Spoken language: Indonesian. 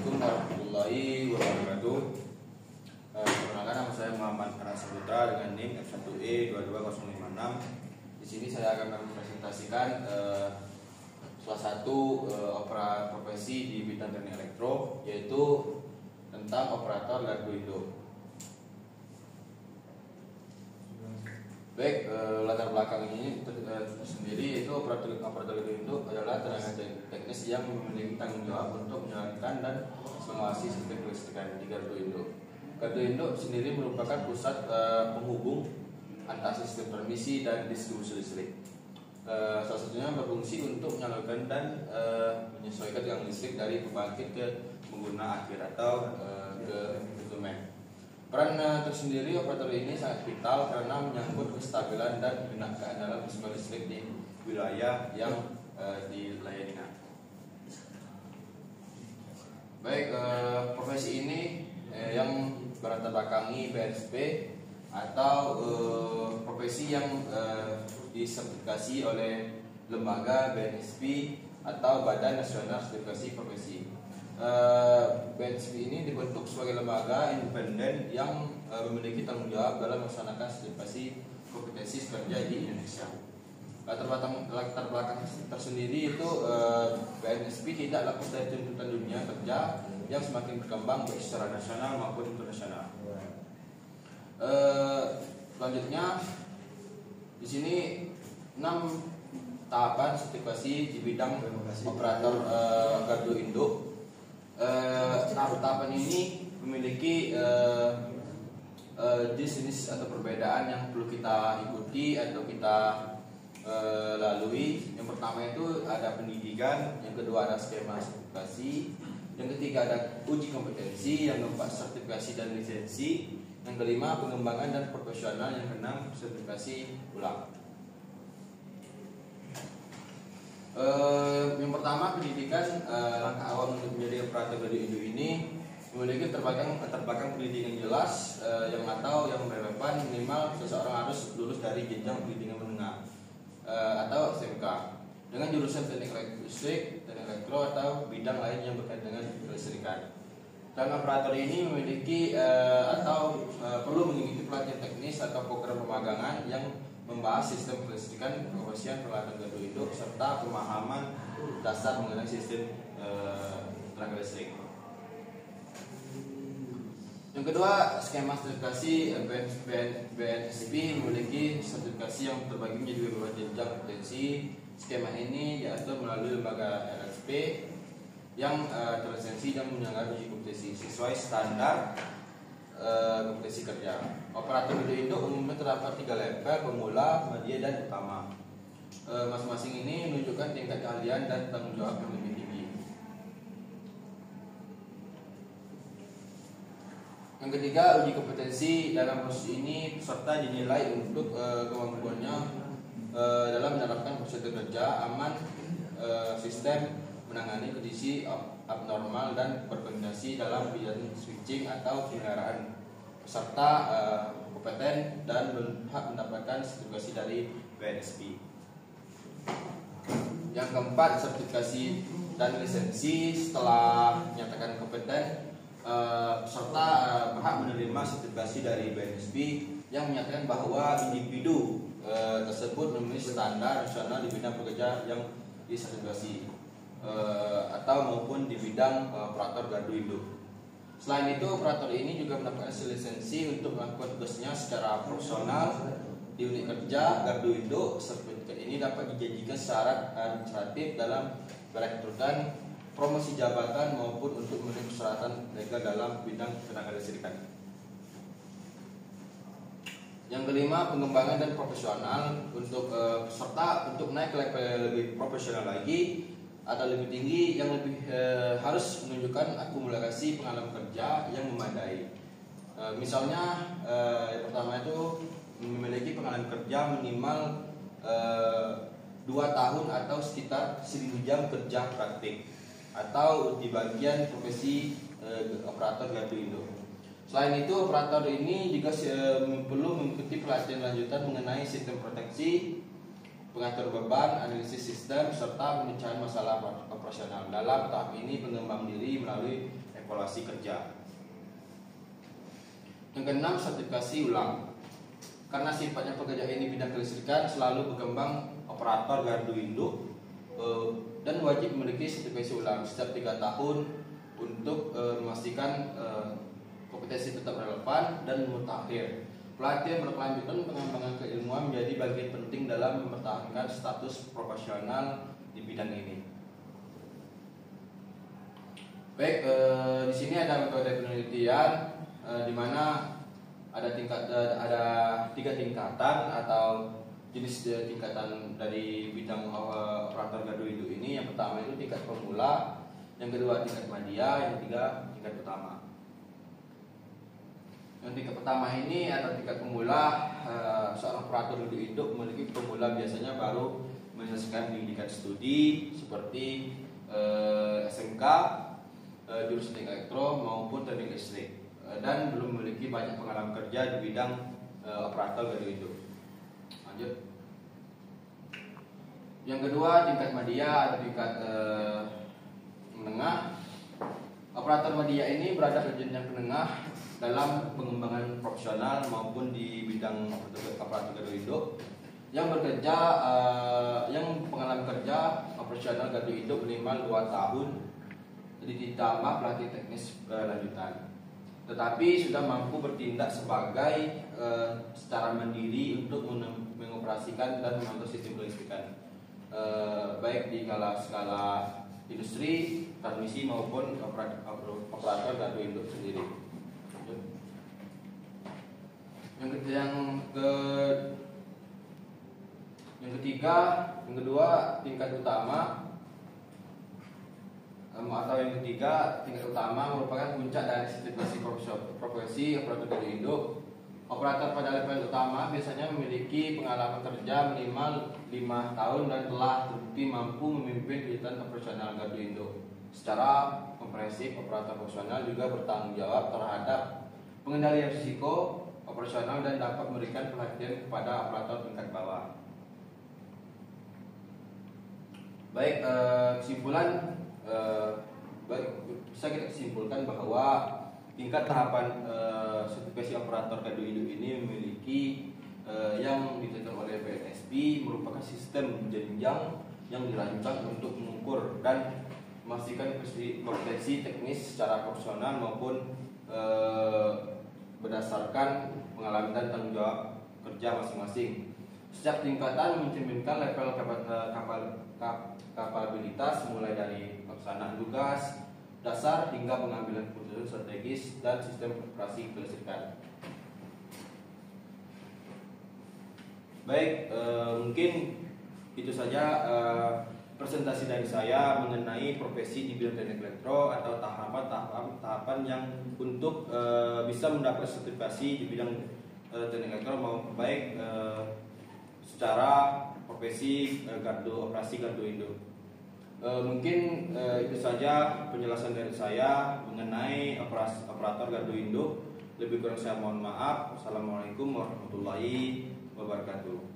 Assalamualaikum warahmatullahi wabarakatuh. Perkenalkan, nama saya Muhammad Farhan Saputra dengan NIM F1E22056. Di sini saya akan mempresentasikan salah satu profesi di bidang teknik elektro, yaitu tentang operator gardu induk. Baik, latar belakang ini sendiri itu operator gardu induk adalah tenaga teknis yang memiliki tanggung jawab untuk menjalankan dan mengawasi sistem kelistrikan di gardu induk. Gardu induk sendiri merupakan pusat penghubung antara sistem transmisi dan distribusi listrik. Salah satunya berfungsi untuk menyalurkan dan menyesuaikan tegangan listrik dari pembangkit ke pengguna akhir atau ke konsumen. Peran tersendiri operator ini sangat vital karena menyangkut kestabilan dan keandalan sistem listrik di wilayah yang dilayaninya. Baik, profesi ini yang berlatar belakangi BNSP atau profesi yang disertifikasi oleh lembaga BNSP atau Badan Nasional Sertifikasi Profesi. BNSP ini dibentuk sebagai lembaga independen yang memiliki tanggung jawab dalam melaksanakan sertifikasi kompetensi kerja di Indonesia. Latar belakang tersendiri itu BNSP tidak lepas dari tuntutan dunia kerja yang semakin berkembang baik secara nasional maupun internasional. Selanjutnya di sini 6 tahapan sertifikasi di bidang operator gardu induk. Tahapan ini memiliki jenis atau perbedaan yang perlu kita ikuti atau kita lalui. Yang pertama itu ada pendidikan, yang kedua ada skema sertifikasi, yang ketiga ada uji kompetensi, yang keempat sertifikasi dan lisensi, yang kelima pengembangan dan profesional, yang keenam sertifikasi ulang. Yang pertama pendidikan, langkah awal untuk menjadi operator gardu induk ini memiliki terbelakang pendidikan jelas yang relevan. Minimal seseorang harus lulus dari jenjang pendidikan menengah atau SMK dengan jurusan teknik listrik, teknik elektro atau bidang lain yang berkaitan dengan kelistrikan. Dan operator ini memiliki perlu mengikuti pelatihan teknis atau program pemagangan yang membahas sistem kelistrikan, pengoperasian peralatan gardu induk, serta pemahaman dasar mengenai sistem tenaga listrik. Yang kedua, skema sertifikasi. BNSP memiliki sertifikasi yang terbagi menjadi beberapa jenjang kompetensi. Skema ini diatur melalui lembaga LSP yang terlisensi dan menyelenggarakan uji kompetensi sesuai standar kompetensi kerja. Operator gardu induk umumnya terdapat 3 level: pemula, media, dan utama. Masing-masing ini menunjukkan tingkat keahlian dan tanggung jawab yang lebih tinggi. Yang ketiga, uji kompetensi. Dalam proses ini peserta dinilai untuk kemampuannya dalam menerapkan prosedur kerja aman, sistem menangani kondisi abnormal, dan berkoordinasi dalam bidang switching atau penyelenggaraan. Peserta kompeten dan berhak mendapatkan sertifikasi dari BNSP. Yang keempat, sertifikasi dan lisensi. Setelah menyatakan kompeten, peserta berhak menerima sertifikasi dari BNSP yang menyatakan bahwa individu tersebut memenuhi standar nasional di bidang pekerja yang disertifikasi atau maupun di bidang operator gardu induk. Selain itu, operator ini juga mendapatkan lisensi untuk melakukan tugasnya secara profesional di unit kerja gardu induk. Sertifikat ini dapat dijanjikan secara administratif dalam perekrutan, promosi jabatan maupun untuk memenuhi persyaratan legal dalam bidang tenaga listrikan. Yang kelima, pengembangan dan profesional. Untuk peserta untuk naik ke level lebih profesional lagi atau lebih tinggi, yang harus menunjukkan akumulasi pengalaman kerja yang memadai. Misalnya yang pertama itu memiliki pengalaman kerja minimal 2 tahun atau sekitar 1000 jam kerja praktik atau di bagian profesi operator gardu induk. Selain itu, operator ini juga perlu mengikuti pelatihan lanjutan mengenai sistem proteksi, pengatur beban, analisis sistem, serta pemecahan masalah operasional. Dalam tahap ini pengembang diri melalui evaluasi kerja. Yang keenam, sertifikasi ulang. Karena sifatnya pekerjaan di bidang kelistrikan selalu berkembang, operator gardu induk dan wajib memiliki sertifikasi ulang setiap 3 tahun untuk memastikan kompetensi tetap relevan dan mutakhir. Pelatihan berkelanjutan pengembangan keilmuan menjadi bagian penting dalam mempertahankan status profesional di bidang ini. Baik, di sini ada metode penelitian di mana ada 3 tingkatan atau jenis tingkatan dari bidang operator gardu induk ini. Yang pertama itu tingkat pemula, yang kedua tingkat media, yang ketiga tingkat utama. Yang tingkat pertama ini atau tingkat pemula, seorang operator gardu induk memiliki pemula biasanya baru menyelesaikan pendidikan studi seperti SMK, jurusan teknik elektro maupun teknik listrik, dan belum memiliki banyak pengalaman kerja di bidang operator gardu induk. Lanjut. Yang kedua tingkat media atau tingkat menengah. Operator media ini berada pada jenjang menengah dalam pengembangan profesional maupun di bidang operator gardu induk yang bekerja yang pengalaman kerja operasional gardu induk minimal 2 tahun ditambah pelatih teknis lanjutan, tetapi sudah mampu bertindak sebagai secara mandiri untuk mengoperasikan dan memantau sistem kelistrikan baik di skala industri, transmisi maupun operator gardu induk sendiri. Yang kedua tingkat utama atau yang ketiga tingkat utama merupakan puncak dari sertifikasi profesi operator gardu induk. Operator pada level utama biasanya memiliki pengalaman kerja minimal 5 tahun dan telah terbukti mampu memimpin kegiatan operasional gardu induk. Secara komprehensif, operator profesional juga bertanggung jawab terhadap pengendalian risiko operasional dan dapat memberikan perhatian kepada operator tingkat bawah. Baik, kesimpulan bisa kita simpulkan bahwa tingkat tahapan sertifikasi operator gardu induk ini memiliki yang ditetapkan oleh BNSB merupakan sistem jenjang yang dirancang untuk mengukur dan memastikan kompetensi teknis secara profesional maupun berdasarkan pengalaman dan tanggung jawab kerja masing-masing. Setiap tingkatan mencerminkan level kapabilitas mulai dari pelaksanaan tugas dasar hingga pengambilan keputusan strategis dan sistem operasi kelistrikan. Baik, mungkin itu saja presentasi dari saya mengenai profesi di bidang teknik elektro atau tahapan yang untuk bisa mendapat sertifikasi di bidang teknik elektro mau baik secara profesi operasi gardu induk. Mungkin itu saja penjelasan dari saya mengenai operator gardu induk. Lebih kurang saya mohon maaf. Wassalamualaikum warahmatullahi wabarakatuh.